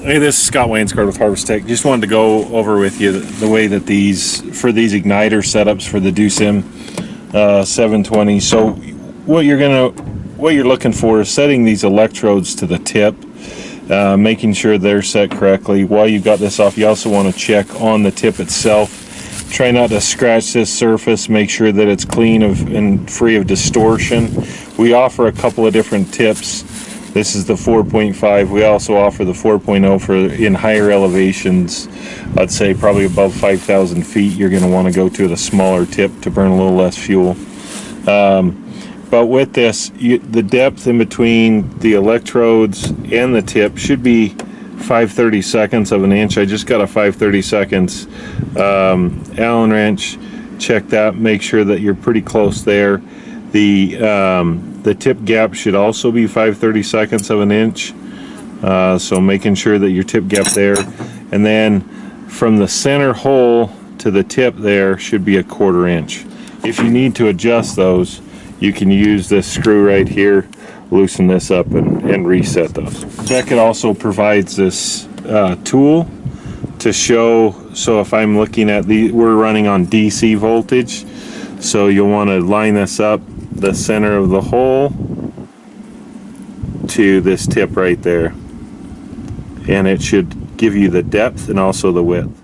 Hey, this is Scott Wainscard with Harvest Tec. Just wanted to go over with you the way that for these igniter setups for the DoSim 720. So what you're looking for is setting these electrodes to the tip, making sure they're set correctly. While you've got this off, you also want to check on the tip itself. Try not to scratch this surface. Make sure that it's clean and free of distortion. We offer a couple of different tips. This is the 4.5. We also offer the 4.0 for in higher elevations. I'd say probably above 5,000 feet, you're going to want to go to the smaller tip to burn a little less fuel. But with this, the depth in between the electrodes and the tip should be 5/32 of an inch. I just got a 5/32 Allen wrench. Check that. Make sure that you're pretty close there. The tip gap should also be 5/32 of an inch, so making sure that your tip gap there, and then from the center hole to the tip there should be 1/4 inch. If you need to adjust those, you can use this screw right here, loosen this up and reset those. Beckett also provides this tool to show, so if I'm looking at we're running on DC voltage, so you'll want to line this up the center of the hole to this tip right there, and it should give you the depth and also the width.